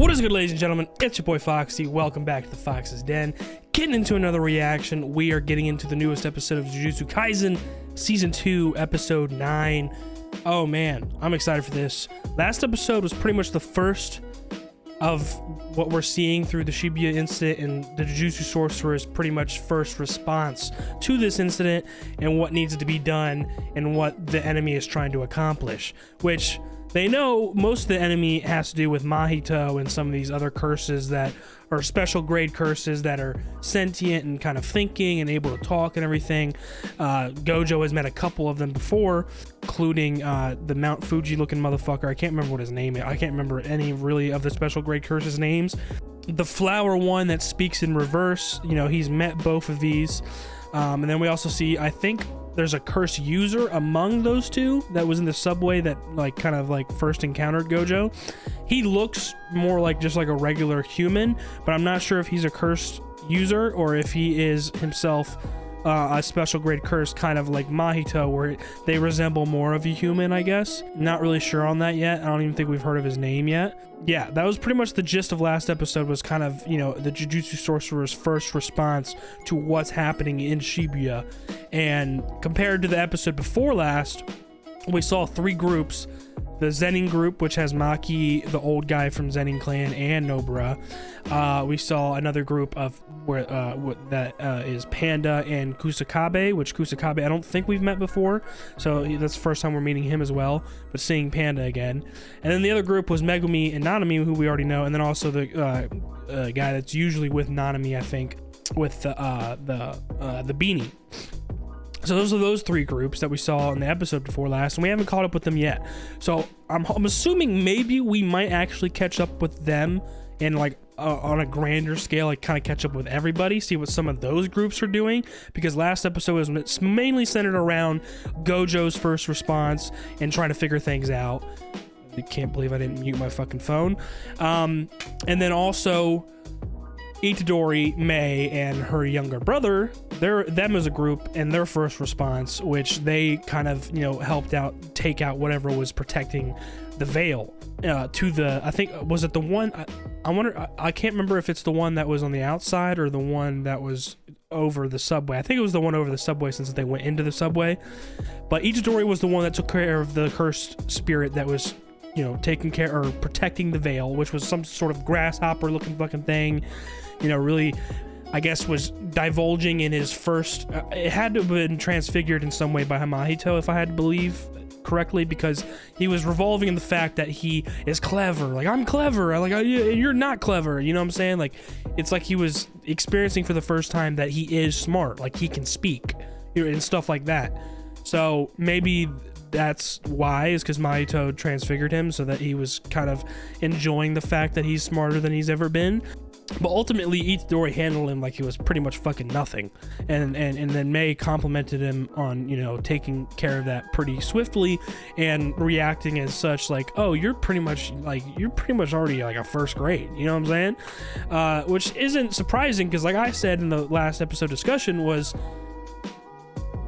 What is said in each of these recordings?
What is good, ladies and gentlemen? It's your boy Foxy. Welcome back to the Fox's Den. Getting into another reaction. We are getting into the newest episode of Jujutsu Kaisen, Season 2, Episode 9. Oh man, I'm excited for this. Last episode was pretty much the first of what we're seeing through the Shibuya incident, and the Jujutsu Sorcerer's pretty much first response to this incident and what needs to be done and what the enemy is trying to accomplish, which they know most of the enemy has to do with Mahito and some of these other curses that are special grade curses that are sentient and kind of thinking and able to talk and everything. Gojo has met a couple of them before, including the Mount Fuji looking motherfucker. I can't remember what his name is. I can't remember any really of the special grade curses names. The flower one that speaks in reverse, you know, he's met both of these. And then we also see, I think there's a curse user among those two that was in the subway that kind of first encountered Gojo. He looks more like just like a regular human, but I'm not sure if he's a cursed user or if he is himself a special grade curse, kind of like Mahito, where they resemble more of a human, I guess. Not really sure on that yet. I don't even think we've heard of his name yet. Yeah, that was pretty much the gist of last episode, was kind of, you know, the Jujutsu Sorcerer's first response to what's happening in Shibuya. And compared to the episode before last, we saw three groups. The Zenin group, which has Maki, the old guy from Zenin Clan, and Nobara. We saw another group of that is Panda and Kusakabe, which Kusakabe I don't think we've met before, so that's the first time we're meeting him as well, but seeing Panda again. And then the other group was Megumi and Nanami, who we already know, and then also the guy that's usually with Nanami, I think, with the beanie. So those are those three groups that we saw in the episode before last, and we haven't caught up with them yet. So I'm assuming maybe we might actually catch up with them and on a grander scale, kind of catch up with everybody, see what some of those groups are doing, because last episode was mainly centered around Gojo's first response and trying to figure things out. I can't believe I didn't mute my fucking phone. And then also Itadori, Mei, and her younger brother, them as a group, and their first response, which they kind of, you know, helped out, take out whatever was protecting the veil to the, I think, was it the one, I wonder, I can't remember if it's the one that was on the outside or the one that was over the subway. I think it was the one over the subway, since they went into the subway. But Itadori was the one that took care of the cursed spirit that was, you know, taking care or protecting the veil, which was some sort of grasshopper looking fucking thing, you know, really, I guess, was divulging in his first, it had to have been transfigured in some way by Mahito, if I had to believe correctly, because he was revolving in the fact that he is clever. Like, I'm clever. You're not clever. You know what I'm saying? Like, it's like he was experiencing for the first time that he is smart. Like, he can speak, you know, and stuff like that. So maybe that's why, is because Mahito transfigured him so that he was kind of enjoying the fact that he's smarter than he's ever been. But ultimately, Itadori handled him like he was pretty much fucking nothing, and then Mei complimented him on, you know, taking care of that pretty swiftly and reacting as such, like, oh, you're pretty much already like a first grade, you know what I'm saying? Which isn't surprising, because like I said in the last episode discussion, was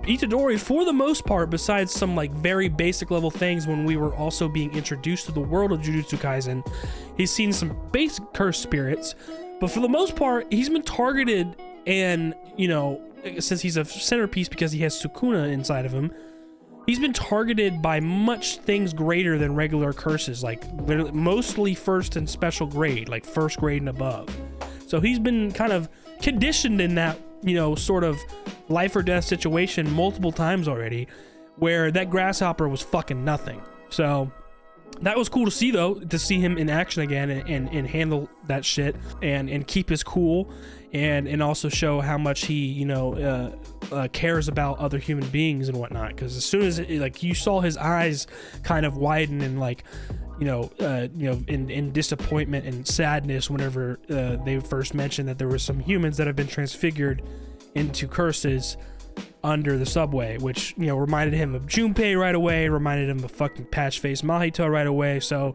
Itadori, for the most part, besides some very basic level things when we were also being introduced to the world of Jujutsu Kaisen, he's seen some basic cursed spirits, but for the most part, he's been targeted, and, you know, since he's a centerpiece because he has Sukuna inside of him, he's been targeted by much things greater than regular curses, like literally mostly first and special grade, like first grade and above. So he's been kind of conditioned in that, you know, sort of life or death situation multiple times already, where that grasshopper was fucking nothing. So that was cool to see, though, to see him in action again and handle that shit and keep his cool and also show how much he, you know, cares about other human beings and whatnot. Because as soon as you saw his eyes kind of widen and in disappointment and sadness whenever they first mentioned that there were some humans that have been transfigured into curses under the subway, which, you know, reminded him of Junpei right away, reminded him of fucking patch face Mahito right away. So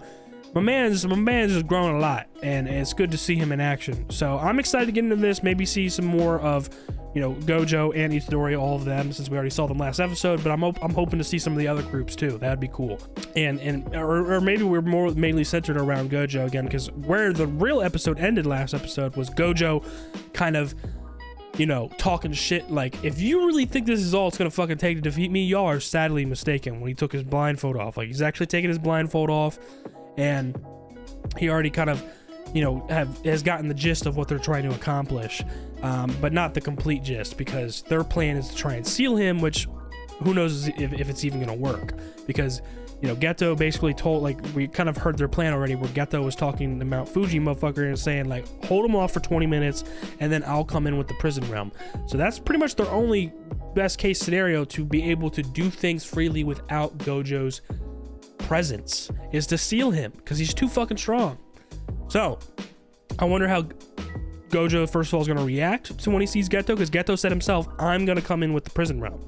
my man's just grown a lot, and it's good to see him in action. So I'm excited to get into this, maybe see some more of, you know, Gojo and Itadori, all of them, since we already saw them last episode. But I'm hoping to see some of the other groups too. That'd be cool. Or maybe we're more mainly centered around Gojo again, because where the real episode ended last episode was Gojo kind of, you know, talking shit like, if you really think this is all it's gonna fucking take to defeat me, y'all are sadly mistaken, when he took his blindfold off. Like, he's actually taking his blindfold off, and he already kind of, you know, has gotten the gist of what they're trying to accomplish, but not the complete gist, because their plan is to try and seal him, which who knows if it's even gonna work, because, you know, Geto basically told, like, we kind of heard their plan already, where Geto was talking to Mount Fuji motherfucker and saying, like, hold him off for 20 minutes and then I'll come in with the prison realm. So that's pretty much their only best case scenario to be able to do things freely without Gojo's presence, is to seal him, because he's too fucking strong. So I wonder how Gojo, first of all, is going to react to when he sees Geto, because Geto said himself, I'm going to come in with the prison realm.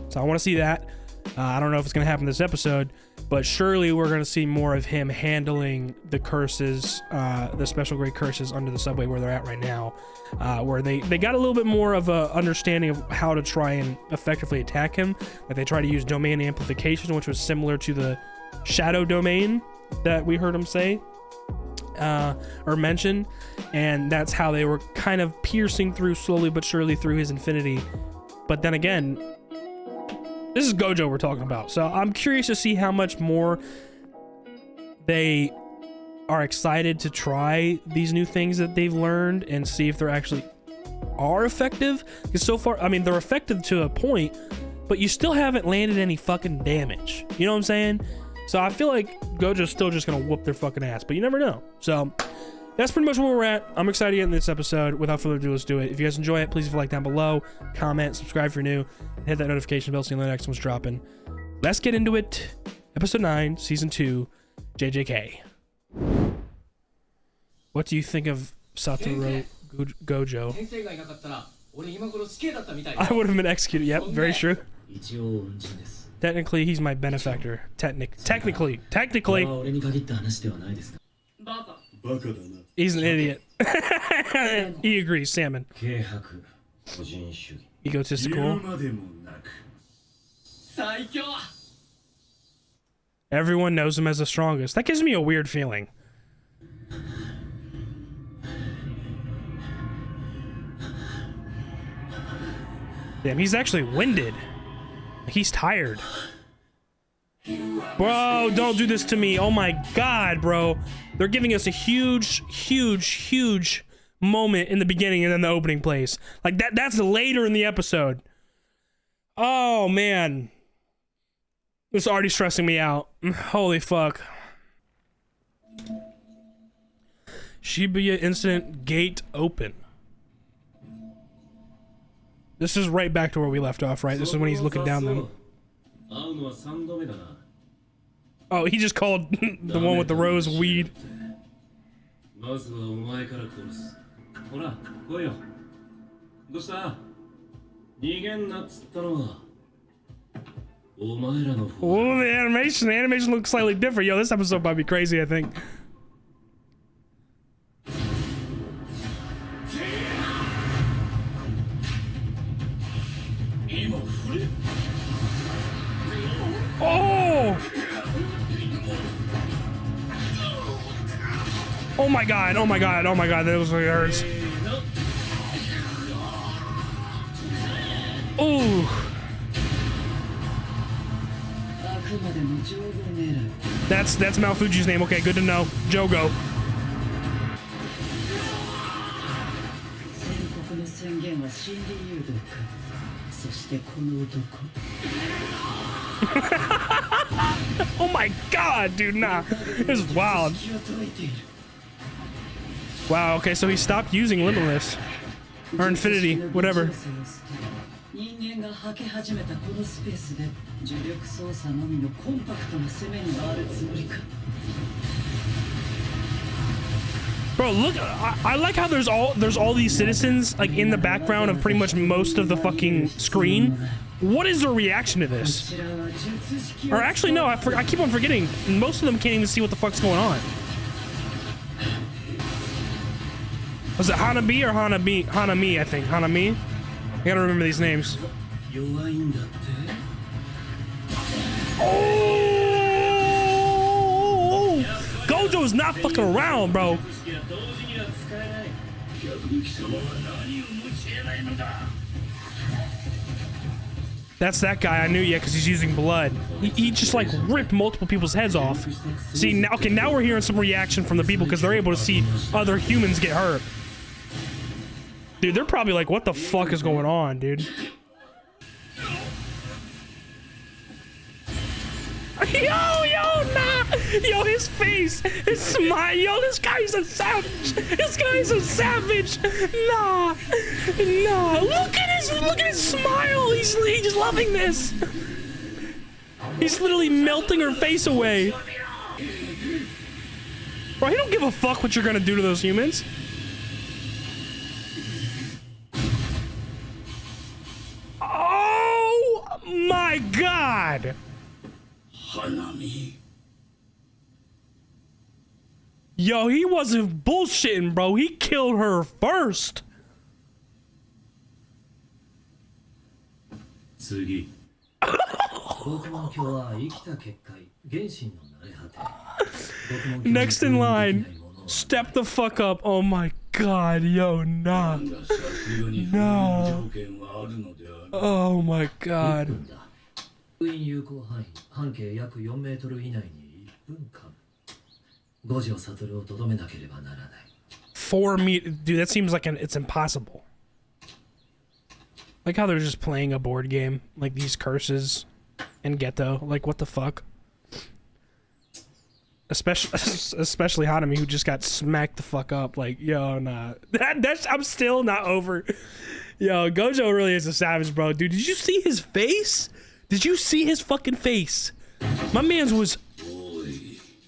So I want to see that. I don't know if it's going to happen this episode, but surely we're going to see more of him handling the curses, the special grade curses under the subway where they're at right now, where they got a little bit more of a understanding of how to try and effectively attack him. Like, they try to use domain amplification, which was similar to the shadow domain that we heard him say or mention, and that's how they were kind of piercing through slowly but surely through his infinity. But then again, this is Gojo we're talking about, so I'm curious to see how much more they are excited to try these new things that they've learned and see if they're actually are effective. Because so far, I mean, they're effective to a point, but you still haven't landed any fucking damage. You know what I'm saying? So I feel like Gojo's still just gonna whoop their fucking ass, but you never know. So that's pretty much where we're at. I'm excited to get in this episode. Without further ado, let's do it. If you guys enjoy it, please leave a like down below, comment, subscribe if you're new, and hit that notification bell so you know the next one's dropping. Let's get into it. Episode 9, Season 2, JJK. What do you think of Satoru Gojo? I would have been executed. Yep, very true. Technically, he's my benefactor. Technically. He's an idiot. He agrees, Salmon. Egotistical. Everyone knows him as the strongest. That gives me a weird feeling. Damn, he's actually winded. He's tired. Bro, don't do this to me. Oh my god, bro. They're giving us a huge moment in the beginning and then the opening place. Like, that's later in the episode. Oh, man. This is already stressing me out. Holy fuck. Shibuya incident gate open. This is right back to where we left off, right? This is when he's looking down them. Oh, he just called the one with the rose weed. Oh, the animation looks slightly different. Yo, this episode might be crazy, I think. Oh! Oh my god, oh my god, oh my god, that was really hurts. Ooh. That's Mount Fuji's name. Okay, good to know. Jogo. Oh my god, dude, nah. This is wild. Wow, okay, so he stopped using Limitless. Or Infinity, whatever. Bro, look, I like how there's all these citizens like in the background of pretty much most of the fucking screen. What is their reaction to this? Or actually, no, I keep on forgetting. Most of them can't even see what the fuck's going on. Was it Hanabi or Hanami? I think Hanami. I gotta remember these names. Oh! Gojo's not fucking around, bro. That's that guy. I knew, yeah, because he's using blood. He just like ripped multiple people's heads off. See, now, okay, now we're hearing some reaction from the people because they're able to see other humans get hurt. Dude, they're probably like, what the fuck is going on, dude? Nah! Yo, his face, his smile, yo, this guy's a savage! This guy's a savage! Nah! Look at his smile! He's loving this! He's literally melting her face away. Bro, he don't give a fuck what you're gonna do to those humans. Oh my god! Yo, he wasn't bullshitting, bro. He killed her first. Next in line. Step the fuck up. Oh my god, yo, nah. No. Oh my god. 有効範囲半径約4メートル以内に1分間五条悟をとどめなければならない 4 meters, dude, that seems like it's impossible. Like how they're just playing a board game, like these curses and Ghetto, like what the fuck? Especially Hanami, who just got smacked the fuck up. Like, yo, nah, I'm still not over. Yo, Gojo really is a savage, bro. Dude, did you see his face? Did you see his fucking face? My man's was,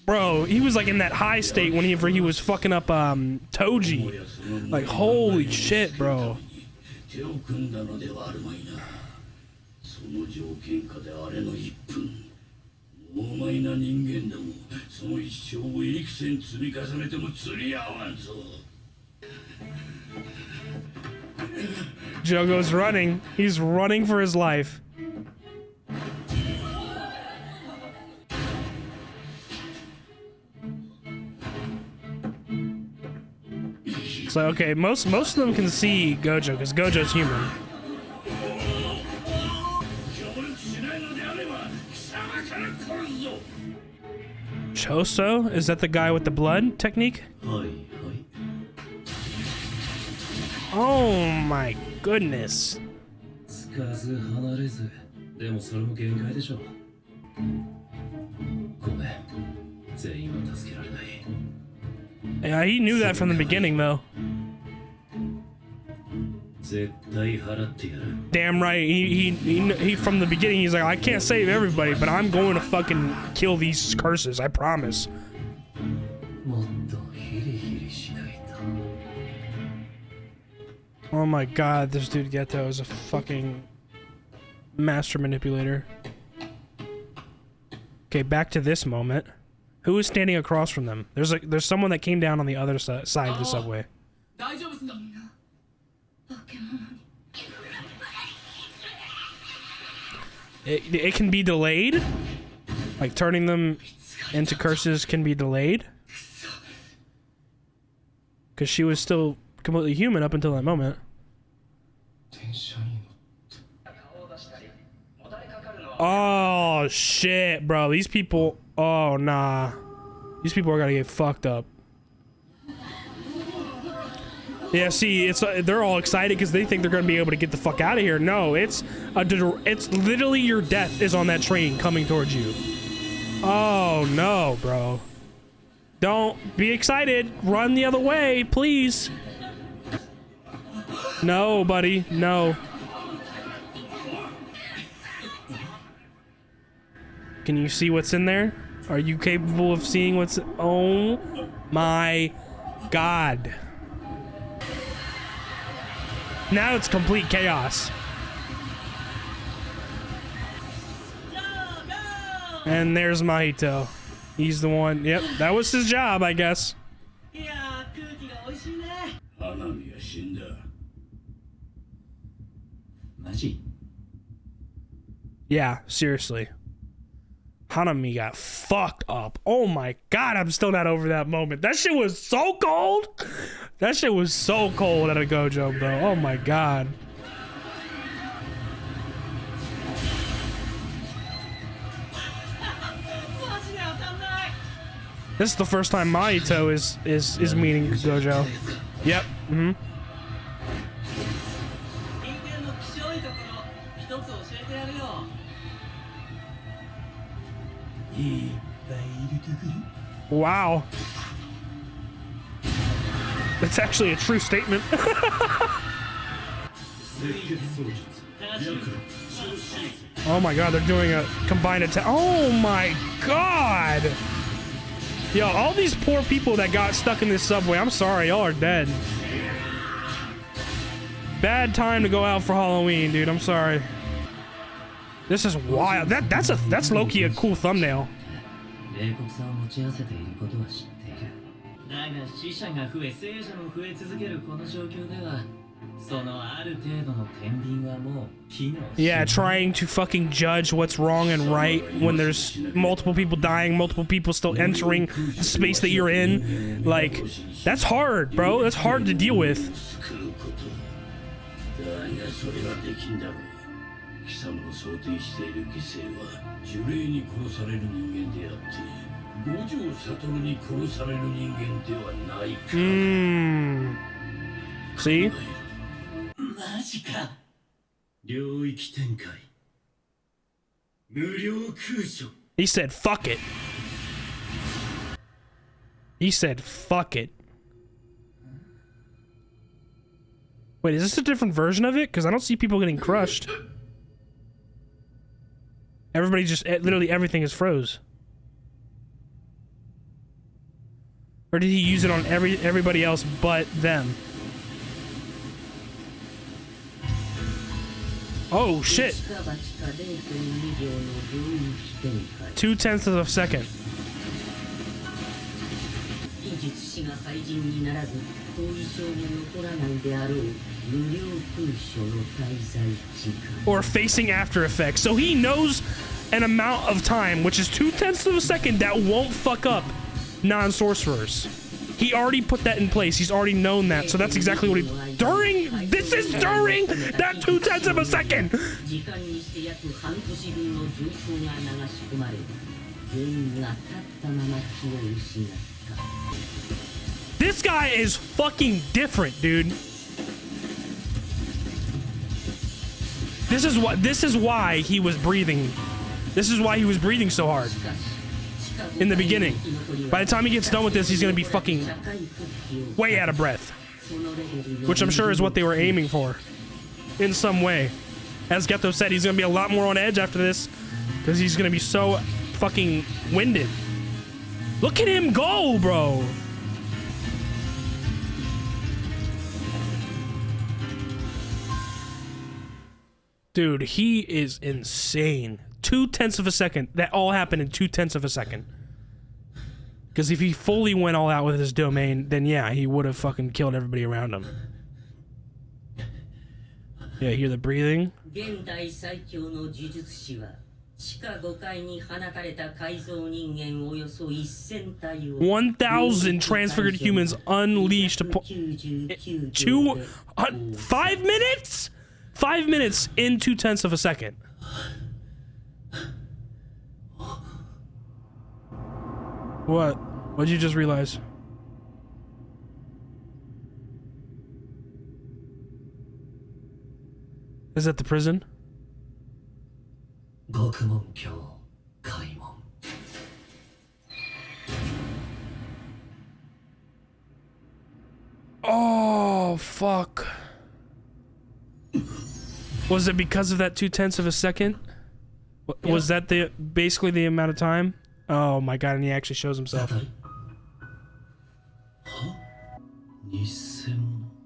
bro, he was like in that high state whenever he was fucking up Toji. Like, holy shit, bro. Jogo's running. He's running for his life. So okay, most of them can see Gojo because Gojo's human. Choso? Is that the guy with the blood technique? Oh my goodness. Yeah, he knew that from the beginning, though. Damn right. He from the beginning, he's like, I can't save everybody, but I'm going to fucking kill these curses. I promise. Oh my god, this dude Ghetto is a fucking master manipulator. Okay, back to this moment. Who is standing across from them? There's someone that came down on the other side of the subway. It can be delayed. Like turning them into curses can be delayed. Because she was still completely human up until that moment. Oh shit, bro. These people, oh nah. These people are gonna get fucked up. Yeah, see, they're all excited because they think they're gonna be able to get the fuck out of here. No, it's literally your death is on that train coming towards you. Oh no, bro. Don't be excited. Run the other way, please. No, buddy, no. Can you see what's in there? Are you capable of seeing what's... Oh my god. Now it's complete chaos. And there's Mahito. He's the one. Yep, that was his job, I guess. Yeah, seriously. Hanami got fucked up. Oh my god, I'm still not over that moment. That shit was so cold. That shit was so cold at a Gojo, bro. Oh my god. This is the first time Mahito is meeting Gojo. Yep. Mm-hmm. Wow. That's actually a true statement. Oh my god, they're doing a combined attack. Oh my god. Yo, all these poor people that got stuck in this subway, I'm sorry, y'all are dead. Bad time to go out for Halloween, dude. I'm sorry. This is wild. That's low-key a cool thumbnail. Yeah, trying to fucking judge what's wrong and right when there's multiple people dying, multiple people still entering the space that you're in. Like, that's hard, bro. That's hard to deal with. See? He said, fuck it. He said, fuck it. Wait, is this a different version of it? Because I don't see people getting crushed. Everybody just, literally everything is froze. Or did he use it on everybody else but them? Oh shit. 0.2 of a second. Or facing after effects. So he knows an amount of time, which is 0.2 of a second, that won't fuck up non-sorcerers. He already put that in place. He's already known that. So that's exactly what he... This is during that 0.2 of a second! This guy is fucking different, dude. This is why he was breathing. This is why he was breathing so hard in the beginning. By the time he gets done with this, he's gonna be fucking way out of breath, which I'm sure is what they were aiming for in some way. As Geto said, he's gonna be a lot more on edge after this because he's gonna be so fucking winded. Look at him go, bro. Dude, he is insane. 0.2 of a second. That all happened in 0.2 of a second. Because if he fully went all out with his domain, then yeah, he would have fucking killed everybody around him. Yeah, hear the breathing? 1,000 transfigured humans unleashed. 5 minutes? 5 minutes in 0.2 of a second. What? What'd you just realize? Is that the prison? Oh, fuck. Was it because of that 0.2 of a second? Was that basically the amount of time? Oh my god, and he actually shows himself.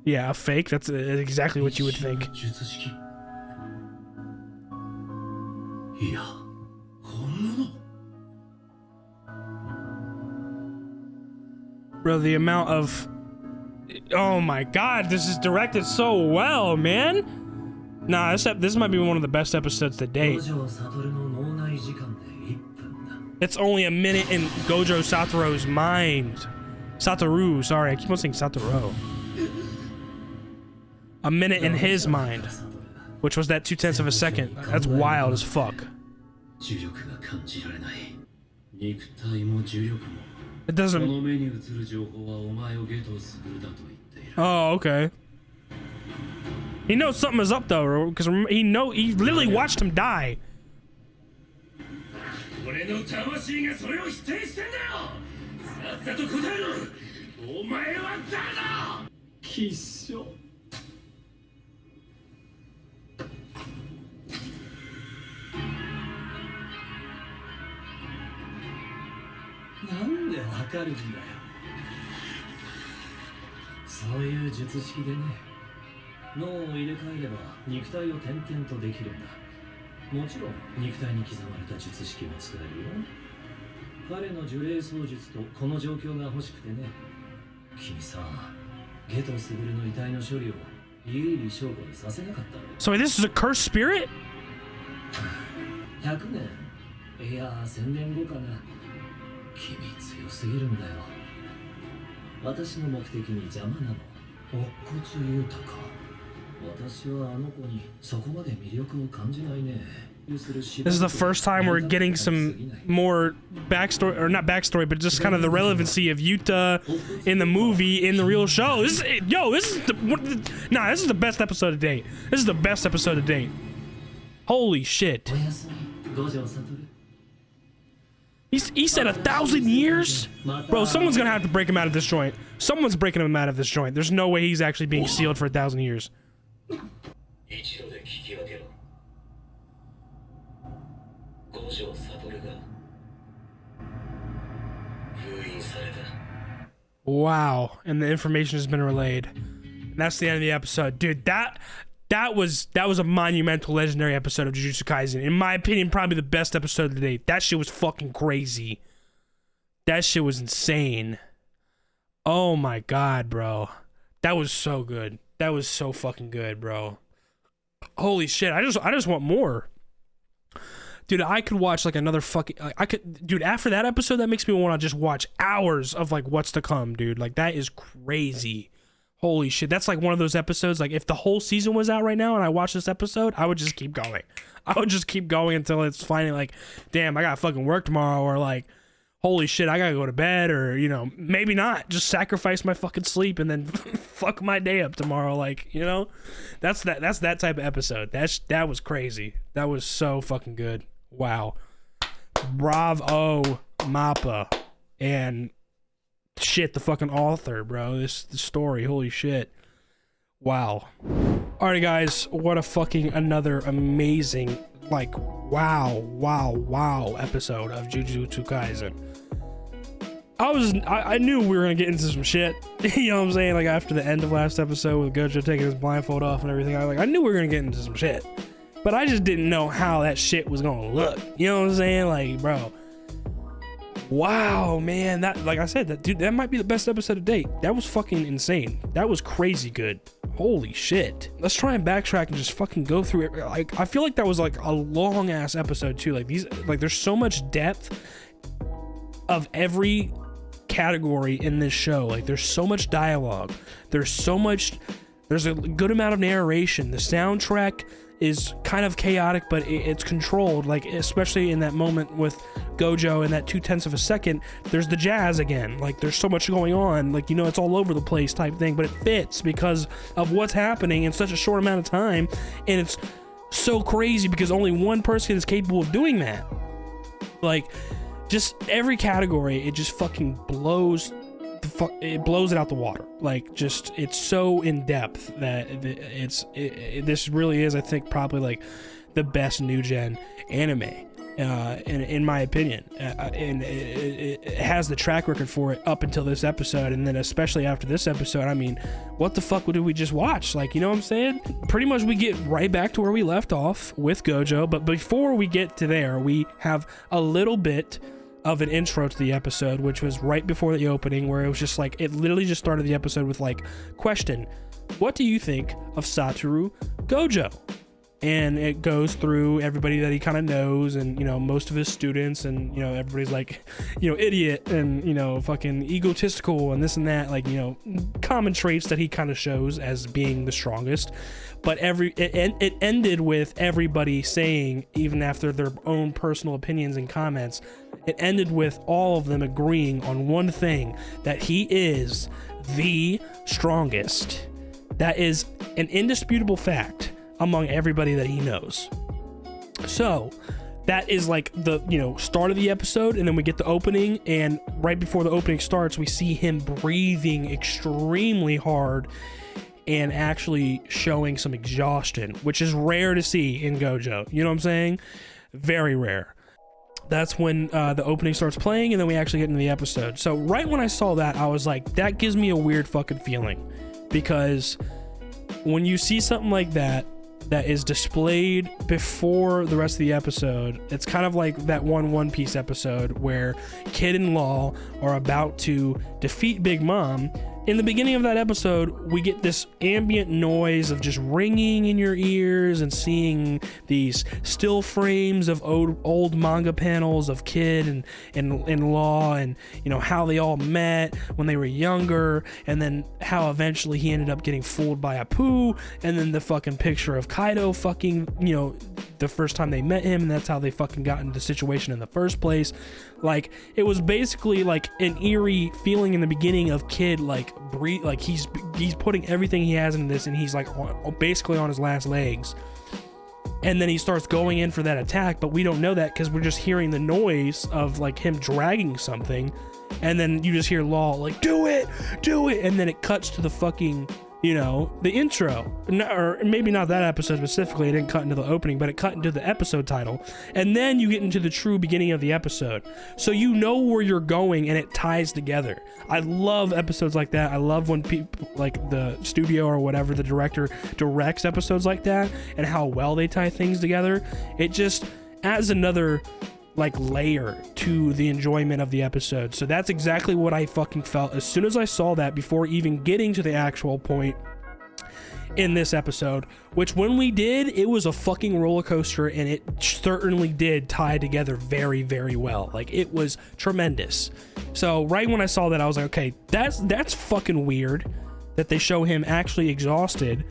Yeah, a fake? That's exactly what you would think. Bro, the amount of... Oh my god, this is directed so well, man! Nah, this might be one of the best episodes to date. It's only a minute in Gojo Satoru's mind. Satoru, sorry, I keep on saying Satoru. A minute in his mind, which was that 0.2 of a second. That's wild as fuck. It doesn't. Oh, okay. He knows something is up though, because he literally watched him die. So wait, this is a cursed spirit? This is the first time we're getting some more backstory, or not backstory, but just kind of the relevancy of Yuta in the movie, in the real show. This is the best episode to date. This is the best episode to date. Holy shit. He said 1,000 years? Bro, someone's gonna have to break him out of this joint. Someone's breaking him out of this joint. There's no way he's actually being sealed for 1,000 years. Wow, and the information has been relayed. And that's the end of the episode. Dude, that was a monumental, legendary episode of Jujutsu Kaisen. In my opinion, probably the best episode to date. That shit was fucking crazy. That shit was insane. Oh my god, bro. That was so good. That was so fucking good, bro. Holy shit, I just want more. Dude, I could watch like another fucking, dude, after that episode, that makes me want to just watch hours of like what's to come, dude. Like, that is crazy. Holy shit, that's like one of those episodes, like if the whole season was out right now and I watched this episode, I would just keep going. I would just keep going until it's finally like, damn, I gotta fucking work tomorrow, or like, holy shit, I gotta go to bed, or, you know, maybe not, just sacrifice my fucking sleep and then fuck my day up tomorrow, like, you know? That's that type of episode. That was crazy. That was so fucking good. Wow. Bravo, Mappa. And shit, the fucking author, bro. The story, holy shit. Wow. Alright, guys, what a fucking another amazing, like, wow episode of Jujutsu Kaisen. I knew we were gonna get into some shit. You know what I'm saying? Like, after the end of last episode with Gojo taking his blindfold off and everything, I knew we were gonna get into some shit. But I just didn't know how that shit was gonna look. You know what I'm saying? Like, bro. Wow, man. That, like I said, that might be the best episode to date. That was fucking insane. That was crazy good. Holy shit. Let's try and backtrack and just fucking go through it. Like, I feel like that was like a long ass episode too. Like, there's so much depth of every category in this show. Like, there's so much dialogue. There's a good amount of narration. The soundtrack is kind of chaotic, but it's controlled, like, especially in that moment with Gojo and that 0.2 of a second, there's the jazz again. Like, there's so much going on, like, you know, it's all over the place type thing, but it fits because of what's happening in such a short amount of time, and it's so crazy because only one person is capable of doing that. Like, just every category, it just fucking blows it out the water. Like, just, it's so in depth that this really is, I think, probably like the best new gen anime, in my opinion, and it has the track record for it up until this episode, and then especially after this episode. I mean, what the fuck did we just watch? Like, you know what I'm saying? Pretty much we get right back to where we left off with Gojo, but before we get to there, we have a little bit of an intro to the episode, which was right before the opening, where it was just like, it literally just started the episode with like, question, what do you think of Satoru Gojo? and it goes through everybody that he kind of knows, and you know, most of his students, and you know, everybody's like, you know, idiot, and you know, fucking egotistical, and this and that, like, you know, common traits that he kind of shows as being the strongest. But it ended with everybody saying, even after their own personal opinions and comments, it ended with all of them agreeing on one thing, that he is the strongest. That is an indisputable fact among everybody that he knows. So that is like the, you know, start of the episode, and then we get the opening, and right before the opening starts, we see him breathing extremely hard and actually showing some exhaustion, which is rare to see in GOJO. You know what I'm saying? Very rare. That's when the opening starts playing, and then we actually get into the episode. So right when I saw that, I was like, that gives me a weird fucking feeling, because when you see something like that is displayed before the rest of the episode, it's kind of like that One Piece episode where Kid and Law are about to defeat Big Mom. In the beginning of that episode, we get this ambient noise of just ringing in your ears, and seeing these still frames of old manga panels of Kid and Law, and you know, how they all met when they were younger, and then how eventually he ended up getting fooled by Apu, and then the fucking picture of Kaido fucking, you know, the first time they met him, and that's how they fucking got into the situation in the first place. Like, it was basically like an eerie feeling in the beginning of Kid, like breathe, like he's putting everything he has into this, and he's like basically on his last legs, and then he starts going in for that attack, but we don't know that because we're just hearing the noise of like him dragging something, and then you just hear Law like, do it, and then it cuts to the fucking, you know, the intro, or maybe not that episode specifically, it didn't cut into the opening, but it cut into the episode title, and then you get into the true beginning of the episode, so you know where you're going, and it ties together. I love episodes like that. I love when people, like the studio or whatever, the director directs episodes like that, and how well they tie things together. It just adds another like layer to the enjoyment of the episode. So that's exactly what I fucking felt as soon as I saw that, before even getting to the actual point in this episode, which when we did, it was a fucking roller coaster, and it certainly did tie together very, very well. Like, it was tremendous. So right when I saw that, I was like, okay, that's fucking weird that they show him actually exhausted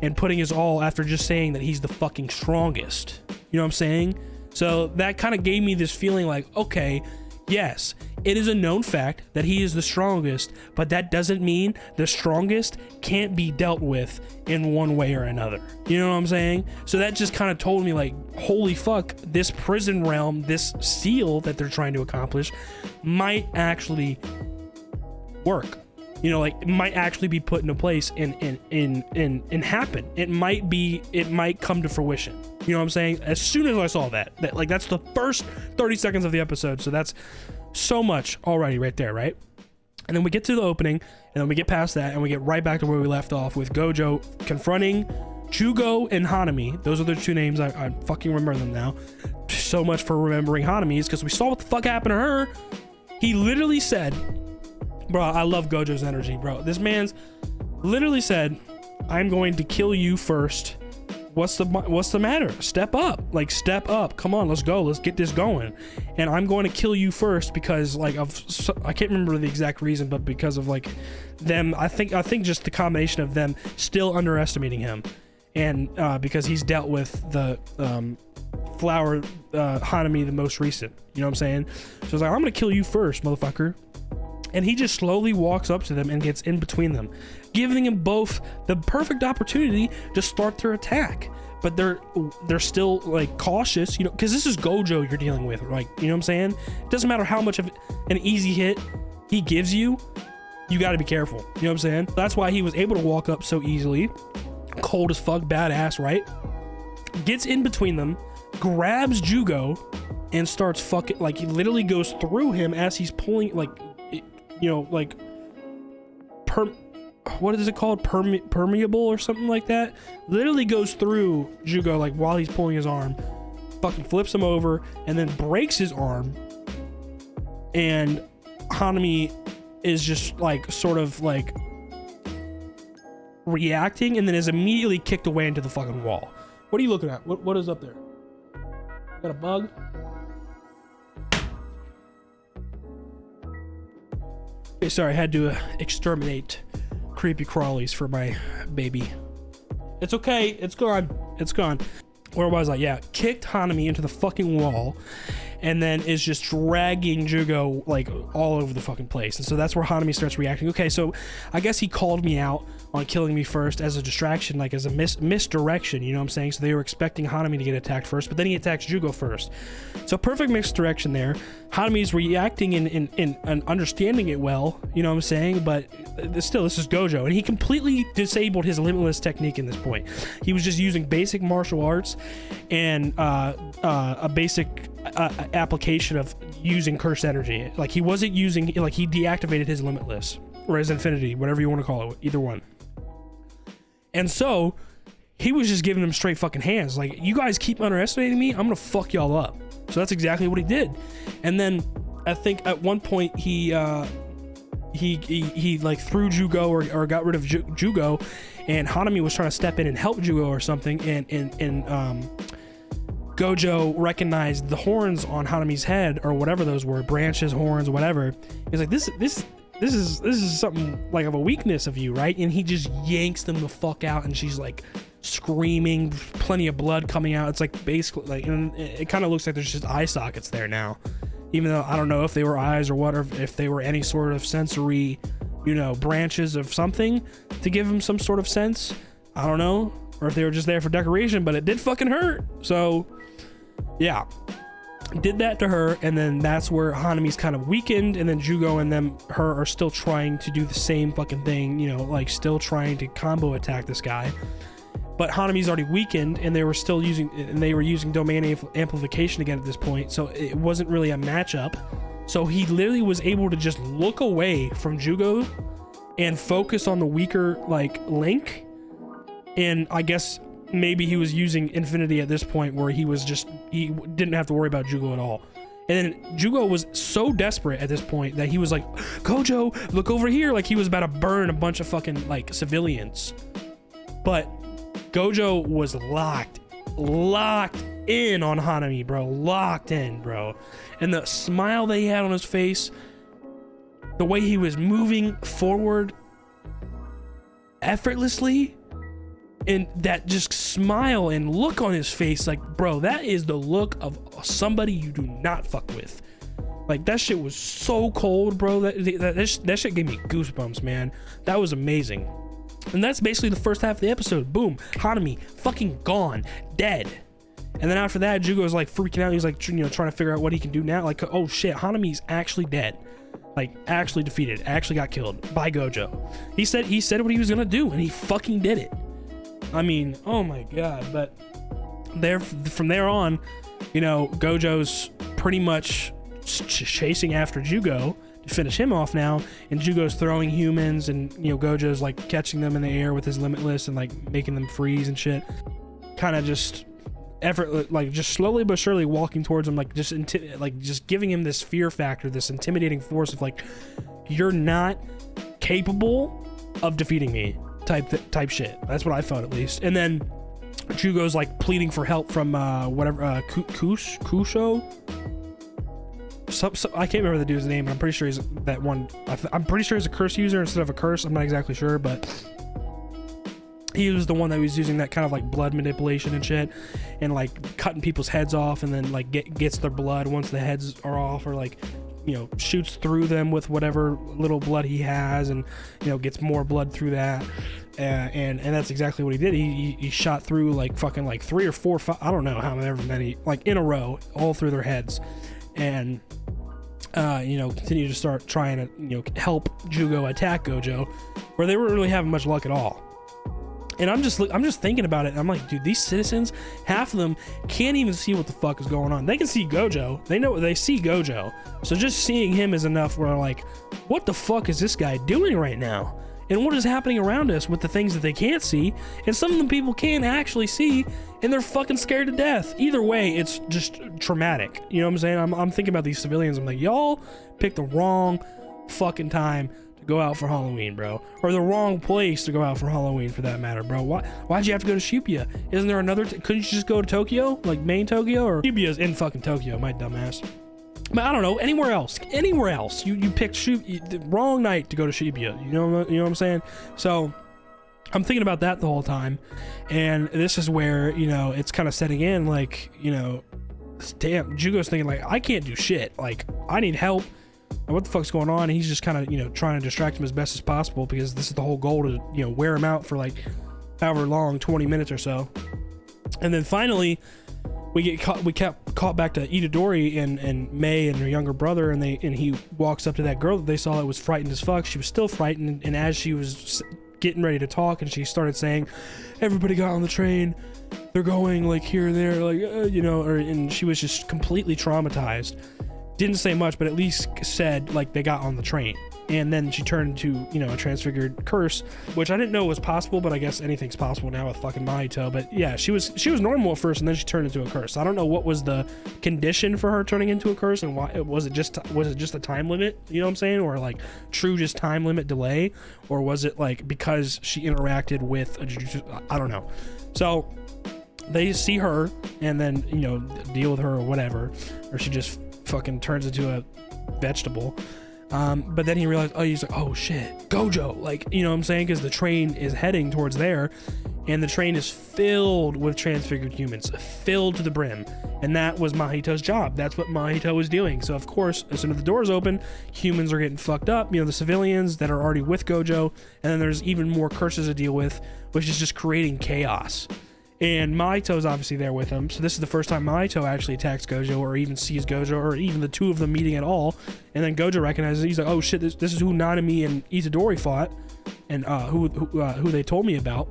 and putting his all after just saying that he's the fucking strongest. You know what I'm saying? So that kind of gave me this feeling like, okay, yes, it is a known fact that he is the strongest, but that doesn't mean the strongest can't be dealt with in one way or another. You know what I'm saying? So that just kind of told me like, holy fuck, this prison realm, this seal that they're trying to accomplish might actually work. You know, like, it might actually be put into place and happen. It might come to fruition. You know what I'm saying? As soon as I saw that like, that's the first 30 seconds of the episode. So that's so much already right there, right? And then we get to the opening, and then we get past that, and we get right back to where we left off with GOJO confronting Jugo and Hanami. Those are the two names. I fucking remember them now. So much for remembering Hanami's, because we saw what the fuck happened to her. He literally said, bro, I love GOJO's energy, bro. This man's literally said, I'm going to kill you first. What's the matter? Step up. Like, step up. Come on, let's go. Let's get this going. And I'm going to kill you first because, like, I can't remember the exact reason, but because of, like, them, I think just the combination of them still underestimating him. And because he's dealt with the flower Hanami, the most recent. You know what I'm saying? So it's like, I'm going to kill you first, motherfucker. And he just slowly walks up to them and gets in between them, giving them both the perfect opportunity to start their attack. But they're still like cautious, you know, because this is GOJO you're dealing with, like, you know what I'm saying? It doesn't matter how much of an easy hit he gives you, you got to be careful. You know what I'm saying? That's why he was able to walk up so easily, cold as fuck, badass, right? Gets in between them, grabs Jugo, and starts fucking, like, he literally goes through him as he's pulling, like, you know, like, what is it called? Permeable or something like that. Literally goes through Jugo, like, while he's pulling his arm, fucking flips him over, and then breaks his arm. And Hanami is just, like, sort of, like, reacting, and then is immediately kicked away into the fucking wall. What are you looking at? What is up there? Got a bug? Okay, sorry, I had to exterminate creepy crawlies for my baby. It's okay, it's gone. It's gone. Where was I? Yeah, kicked Hanami into the fucking wall, and then is just dragging Jugo like all over the fucking place. And so that's where Hanami starts reacting. Okay, so I guess he called me out on killing me first as a distraction, like as a misdirection, you know what I'm saying? So they were expecting Hanami to get attacked first, but then he attacks Jugo first. So perfect misdirection there. Hanami's reacting and understanding it well, you know what I'm saying? But still, this is Gojo, and he completely disabled his limitless technique in this point. He was just using basic martial arts and a basic application of using cursed energy. Like he wasn't using, like he deactivated his limitless or his infinity, whatever you want to call it, either one. And so he was just giving them straight fucking hands. Like, you guys keep underestimating me, I'm gonna fuck y'all up. So that's exactly what he did. And then I think at one point he like threw Jugo or got rid of Jugo, and Hanami was trying to step in and help Jugo or something, and Gojo recognized the horns on Hanami's head or whatever those were, branches, horns, whatever. He's like, this is something like of a weakness of you, right? And he just yanks them the fuck out, and she's like screaming, plenty of blood coming out. It's like basically like, and it kind of looks like there's just eye sockets there now, even though I don't know if they were eyes or what, or if they were any sort of sensory, you know, branches of something to give him some sort of sense. I don't know, or if they were just there for decoration, but it did fucking hurt. So yeah, did that to her, and then that's where Hanami's kind of weakened, and then Jugo and her are still trying to do the same fucking thing, you know, like still trying to combo attack this guy. But Hanami's already weakened, and they were using domain amplification again at this point, so it wasn't really a matchup. So he literally was able to just look away from Jugo and focus on the weaker like Link, and I guess maybe he was using infinity at this point where he didn't have to worry about Jugo at all. And then Jugo was so desperate at this point that he was like, Gojo, look over here, like he was about to burn a bunch of fucking like civilians. But Gojo was locked in on Hanami, bro. Locked in, bro. And the smile that he had on his face, the way he was moving forward effortlessly, and that just smile and look on his face, like, bro, that is the look of somebody you do not fuck with. Like, that shit was so cold, bro. That shit gave me goosebumps, man. That was amazing. And that's basically the first half of the episode. Boom, Hanami fucking gone, dead. And then after that, Jugo's like freaking out. He's like, you know, trying to figure out what he can do now. Like, oh shit, Hanami's actually dead. Like, actually defeated, actually got killed by Gojo. He said what he was gonna do, and he fucking did it. I mean, oh my god. But from there on, you know, Gojo's pretty much chasing after Jugo to finish him off now, and Jugo's throwing humans, and you know, Gojo's like catching them in the air with his limitless and like making them freeze and shit. Kind of just like just slowly but surely walking towards him, like just giving him this fear factor, this intimidating force of like, you're not capable of defeating me type shit. That's what I thought, at least. And then Jugo's like pleading for help from Kusho. I can't remember the dude's name, but I'm pretty sure he's that one. I'm pretty sure he's a curse user instead of a curse. I'm not exactly sure, but he was the one that was using that kind of like blood manipulation and shit, and like cutting people's heads off, and then like gets their blood once the heads are off, or like, you know, shoots through them with whatever little blood he has, and you know, gets more blood through that. And that's exactly what he did. He shot through like fucking like 3 or 4, 5, I don't know how many, like in a row, all through their heads, and you know, continue to start trying to, you know, help Jugo attack Gojo, where they weren't really having much luck at all. And I'm just thinking about it, and I'm like, dude, these citizens, half of them can't even see what the fuck is going on. They can see Gojo, they see Gojo, so just seeing him is enough where like, what the fuck is this guy doing right now? And what is happening around us with the things that they can't see, and some of the people can actually see, and they're fucking scared to death. Either way, it's just traumatic. You know what I'm saying? I'm thinking about these civilians. I'm like, y'all picked the wrong fucking time to go out for Halloween, bro. Or the wrong place to go out for Halloween, for that matter, bro. Why'd you have to go to Shibuya? Isn't there another? Couldn't you just go to Tokyo, like main Tokyo? Or Shibuya's in fucking Tokyo, my dumbass. But I don't know, anywhere else. You picked the wrong night to go to Shibuya. You know what I'm saying? So I'm thinking about that the whole time, and this is where, you know, it's kind of setting in, like, you know, damn, Jugo's thinking like, I can't do shit. Like, I need help. What the fuck's going on? And he's just kind of, you know, trying to distract him as best as possible, because this is the whole goal, to, you know, wear him out for like however long, 20 minutes or so. And then finally we kept caught back to Itadori and Mei and her younger brother, and he walks up to that girl that they saw that was frightened as fuck. She was still frightened, and as she was getting ready to talk, and she started saying, everybody got on the train, they're going like here and there, like you know, and she was just completely traumatized. Didn't say much, but at least said like they got on the train. And then she turned to, you know, a transfigured curse, which I didn't know was possible, but I guess anything's possible now with fucking Mahito. But yeah, she was normal at first, and then she turned into a curse. I don't know what was the condition for her turning into a curse, and why was it just a time limit, you know what I'm saying, or like true just time limit delay, or was it like because she interacted with a jujutsu? I don't know. So they see her and then, you know, deal with her or whatever, or she just fucking turns into a vegetable. But then he realized, oh, he's like, oh shit, Gojo, like, you know what I'm saying, because the train is heading towards there, and the train is filled with transfigured humans, filled to the brim, and that was Mahito's job. That's what Mahito was doing. So of course, as soon as the doors open, humans are getting fucked up, you know, the civilians that are already with Gojo, and then there's even more curses to deal with, which is just creating chaos. And Mahito's obviously there with him, so this is the first time Mahito actually attacks Gojo, or even sees Gojo, or even the two of them meeting at all. And then Gojo recognizes it. He's like, oh shit, this is who Nanami and Itadori fought, and who they told me about.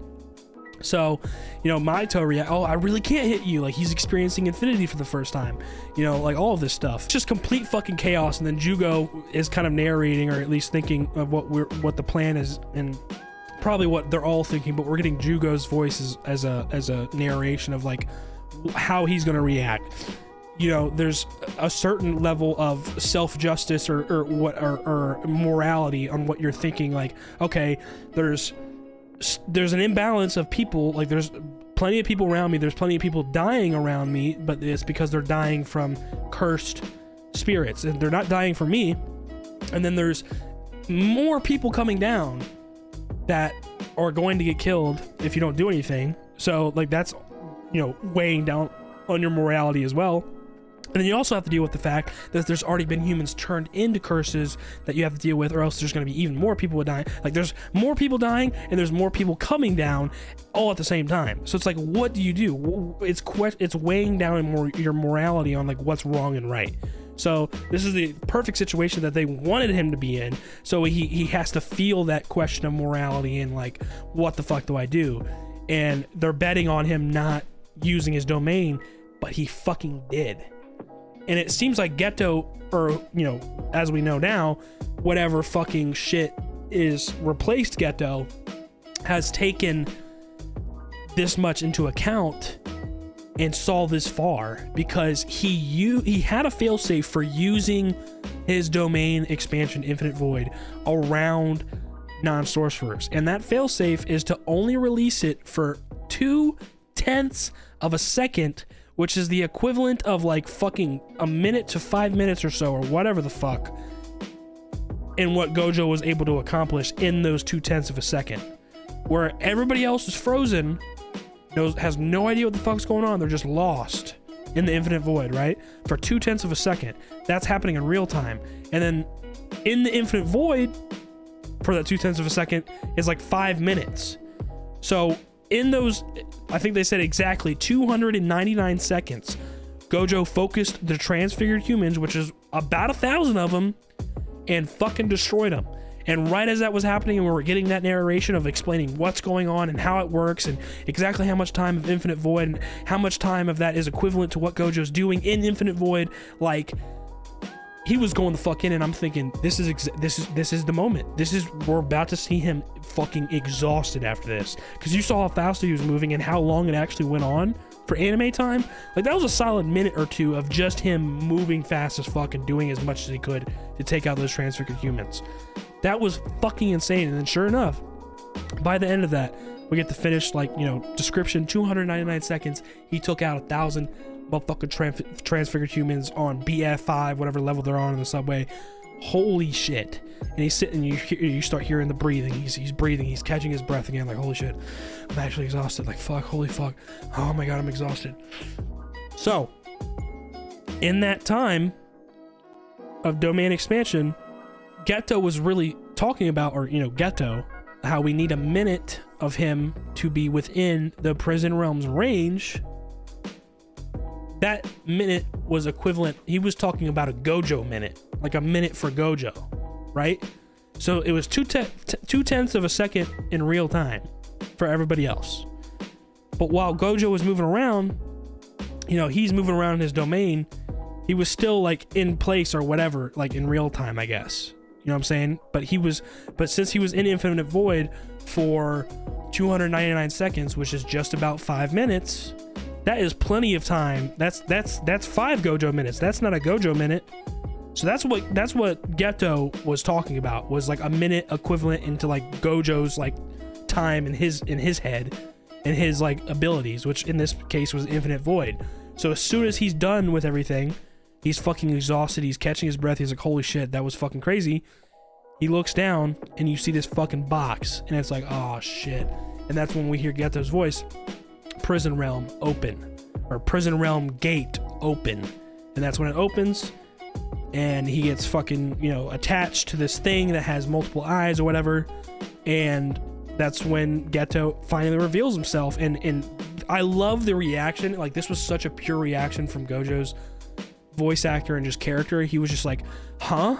So, you know, Mahito reacts, oh, I really can't hit you. Like, he's experiencing infinity for the first time. You know, like all of this stuff. It's just complete fucking chaos. And then Jugo is kind of narrating, or at least thinking of what the plan is, and probably what they're all thinking, but we're getting Jugo's voice as a narration of like how he's going to react. You know, there's a certain level of self-justice or morality on what you're thinking. Like, okay, there's an imbalance of people. Like, there's plenty of people around me. There's plenty of people dying around me, but it's because they're dying from cursed spirits, and they're not dying from me. And then there's more people coming down that are going to get killed if you don't do anything. So like, that's, you know, weighing down on your morality as well. And then you also have to deal with the fact that there's already been humans turned into curses that you have to deal with, or else there's going to be even more people dying. Like, there's more people dying and there's more people coming down all at the same time. So it's like, what do you do? It's weighing down your morality on like what's wrong and right. So this is the perfect situation that they wanted him to be in. So he has to feel that question of morality and like, what the fuck do I do? And they're betting on him not using his domain, but he fucking did. And it seems like Geto, or, you know, as we know now, whatever fucking shit is replaced Geto, has taken this much into account and saw this far, because he had a failsafe for using his domain expansion Infinite Void around non-sorcerers, and that failsafe is to only release it for 0.2 of a second, which is the equivalent of like fucking a minute to 5 minutes or so, or whatever the fuck, in what Gojo was able to accomplish in those 0.2 of a second, where everybody else is frozen, has no idea what the fuck's going on. They're just lost in the Infinite Void, right? For 0.2 of a second. That's happening in real time. And then in the Infinite Void, for that 0.2 of a second, is like 5 minutes. So in those, I think they said exactly 299 seconds, Gojo focused the transfigured humans, which is about 1,000 of them, and fucking destroyed them. And right as that was happening, and we were getting that narration of explaining what's going on and how it works, and exactly how much time of Infinite Void and how much time of that is equivalent to what Gojo's doing in Infinite Void, like, he was going the fuck in, and I'm thinking, this is the moment. We're about to see him fucking exhausted after this, because you saw how fast he was moving and how long it actually went on for anime time. Like, that was a solid minute or two of just him moving fast as fuck and doing as much as he could to take out those transfigured humans. That was fucking insane. And then sure enough, by the end of that, we get the finished, like, you know, description, 299 seconds. He took out 1,000 motherfucking transfigured humans on BF5, whatever level they're on in the subway. Holy shit. And he's sitting, you start hearing the breathing. He's breathing, he's catching his breath again, like, holy shit, I'm actually exhausted. Like, fuck, holy fuck. Oh my god, I'm exhausted. So, in that time of domain expansion, Geto was really talking about, or, you know, Geto, how we need a minute of him to be within the prison realm's range. That minute was equivalent, he was talking about a GOJO minute, like a minute for GOJO, right? So it was 2/10 of a second in real time for everybody else. But while GOJO was moving around, you know, he's moving around in his domain, he was still like in place or whatever, like in real time, I guess. You know what I'm saying? But since he was in Infinite Void for 299 seconds, which is just about 5 minutes, that is plenty of time. That's 5 GOJO minutes. That's not a GOJO minute. So that's what Geto was talking about, was like a minute equivalent into like GOJO's like time in his head and his like abilities, which in this case was Infinite Void. So as soon as he's done with everything, he's fucking exhausted, he's catching his breath, he's like, holy shit, that was fucking crazy. He looks down and you see this fucking box and it's like, oh shit. And that's when we hear Geto's voice, prison realm open, or prison realm gate open. And that's when it opens and he gets fucking, you know, attached to this thing that has multiple eyes or whatever. And that's when Geto finally reveals himself. And I love the reaction. Like, this was such a pure reaction from Gojo's voice actor and just character. He was just like, huh?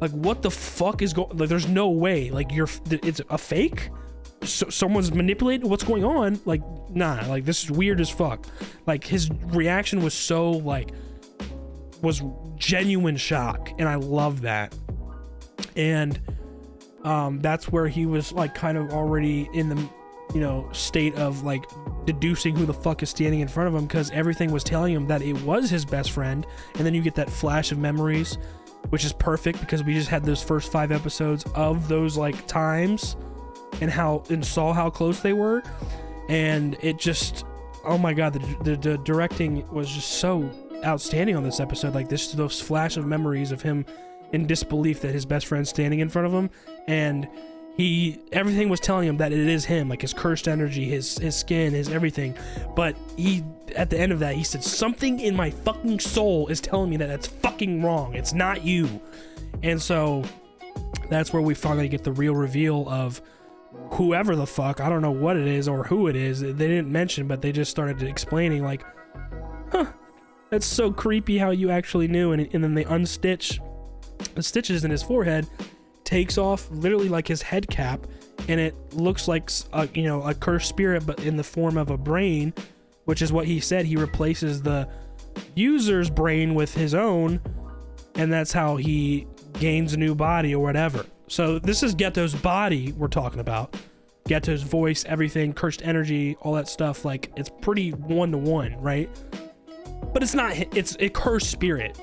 Like, what the fuck is going, like, there's no way, like, it's a fake? So someone's manipulated, what's going on? Like, nah, like, this is weird as fuck. Like, his reaction was so, like, was genuine shock, and I love that. And that's where he was like kind of already in the, you know, state of like deducing who the fuck is standing in front of him, because everything was telling him that it was his best friend. And then you get that flash of memories, which is perfect because we just had those first 5 episodes of those like times and saw how close they were. And it just, oh my god, the directing was just so outstanding on this episode. Like, those flash of memories of him in disbelief that his best friend's standing in front of him, and everything was telling him that it is him, like his cursed energy, his skin, his everything. But he, at the end of that, he said, something in my fucking soul is telling me that that's fucking wrong, it's not you. And so that's where we finally get the real reveal of whoever the fuck, I don't know what it is or who it is, they didn't mention, but they just started explaining like, huh, that's so creepy how you actually knew. And then they unstitch the stitches in his forehead, takes off literally like his head cap, and it looks like you know, a cursed spirit, but in the form of a brain, which is what he said. He replaces the user's brain with his own, and that's how he gains a new body or whatever. So this is Geto's body we're talking about, Geto's voice, everything, cursed energy, all that stuff. Like, it's pretty one-to-one, right? But it's not, it's a cursed spirit,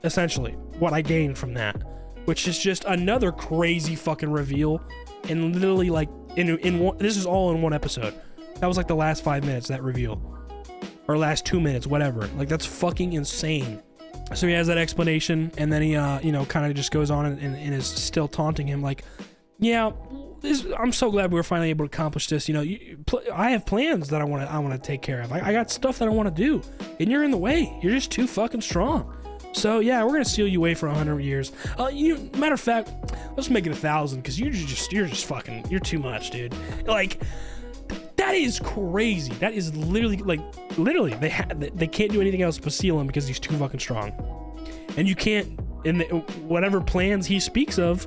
essentially, what I gained from that, which is just another crazy fucking reveal. And literally, like, in one, this is all in one episode. That was like the last 5 minutes, that reveal, or last 2 minutes, whatever. Like, that's fucking insane. So he has that explanation, and then he you know, kind of just goes on and is still taunting him, like, yeah, I'm so glad we were finally able to accomplish this. You know, I have plans that I want to take care of. I got stuff that I want to do, and you're in the way. You're just too fucking strong. So yeah, we're gonna seal you away for 100 years. Matter of fact, let's make it 1,000, because you're just fucking, you're too much, dude. Like, that is crazy. That is literally, like, literally they can't do anything else but seal him because he's too fucking strong. And you can't, in whatever plans he speaks of,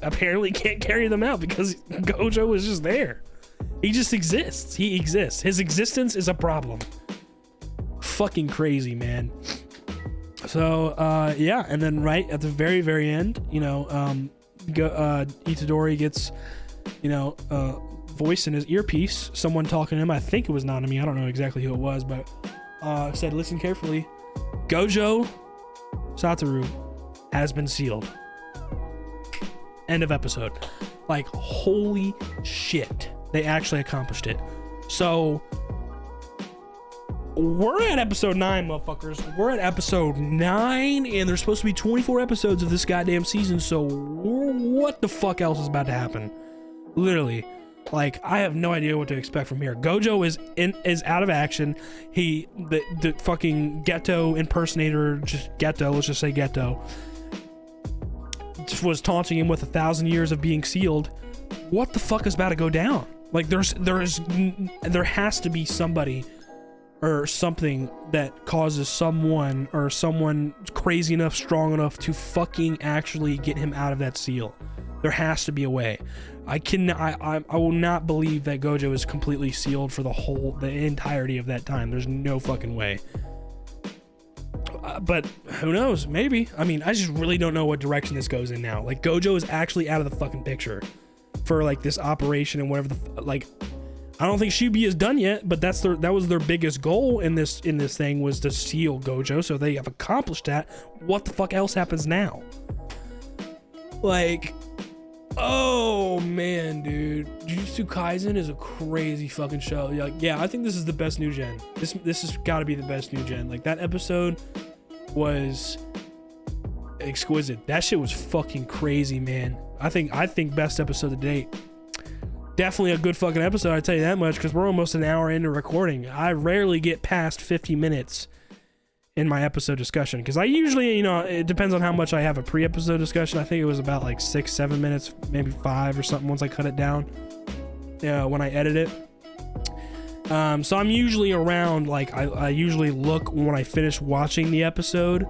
apparently can't carry them out because Gojo is just there. He just exists. He exists. His existence is a problem. Fucking crazy, man. So yeah, and then right at the very, very end, you know, Itadori gets, you know, voice in his earpiece, someone talking to him. I think it was Nanami, I don't know exactly who it was, but said, listen carefully, Gojo Satoru has been sealed. End of episode. Like, holy shit, they actually accomplished it. So we're at episode 9, motherfuckers. We're at episode 9, and there's supposed to be 24 episodes of this goddamn season. So what the fuck else is about to happen? Literally, like, I have no idea what to expect from here. Gojo is out of action. The fucking Geto impersonator, just Geto, let's just say Geto, was taunting him with 1,000 years of being sealed. What the fuck is about to go down? Like, there has to be somebody or something that causes someone crazy enough, strong enough to fucking actually get him out of that seal. There has to be a way. I will not believe that Gojo is completely sealed for the entirety of that time. There's no fucking way. But who knows? Maybe. I mean, I just really don't know what direction this goes in now. Like, Gojo is actually out of the fucking picture for like this operation and whatever like. I don't think Shubi is done yet, but that was their biggest goal in this thing, was to seal Gojo. So they have accomplished that. What the fuck else happens now? Like, oh man, dude, Jujutsu Kaisen is a crazy fucking show. Like, yeah, I think this is the best new gen. This has got to be the best new gen. Like, that episode was exquisite. That shit was fucking crazy, man. I think best episode to date. Definitely a good fucking episode, I tell you that much, because we're almost an hour into recording. I rarely get past 50 minutes in my episode discussion, because I usually, it depends on how much I have a pre-episode discussion. I think it was about like 6-7 minutes, maybe 5 or something once I cut it down when I edit it. So I'm usually around, like, I usually look when I finish watching the episode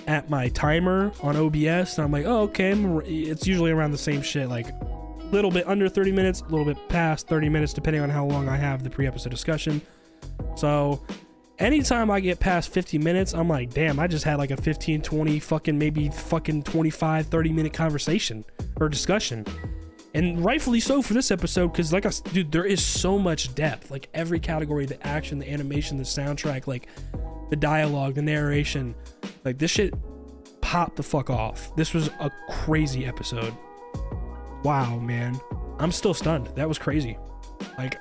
at my timer on OBS, and I'm like, oh, okay, it's usually around the same shit, like a little bit under 30 minutes, a little bit past 30 minutes, depending on how long I have the pre-episode discussion. So anytime I get past 50 minutes, I'm like, damn, I just had like a 15, 20, maybe 25, 30 minute conversation or discussion. And rightfully so for this episode, because dude, there is so much depth. Like, every category, the action, the animation, the soundtrack, like the dialogue, the narration, like, this shit popped the fuck off. This was a crazy episode. Wow, man, I'm still stunned. That was crazy. Like,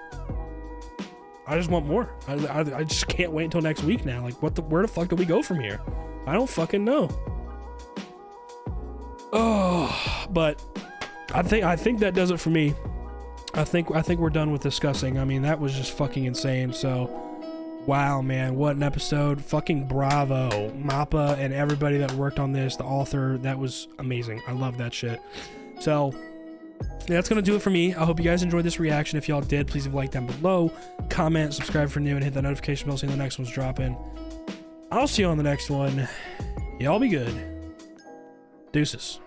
I just want more. I just can't wait until next week now. Like, where the fuck do we go from here? I don't fucking know. Oh, but I think that does it for me. I think we're done with discussing. I mean, that was just fucking insane. So, wow, man, what an episode. Fucking bravo, Mappa and everybody that worked on this, the author. That was amazing. I love that shit. So that's gonna do it for me. I hope you guys enjoyed this reaction. If y'all did, please leave a like down below, comment, subscribe for new, and hit the notification bell so the next one's dropping. I'll see you on the next one. Y'all be good. Deuces.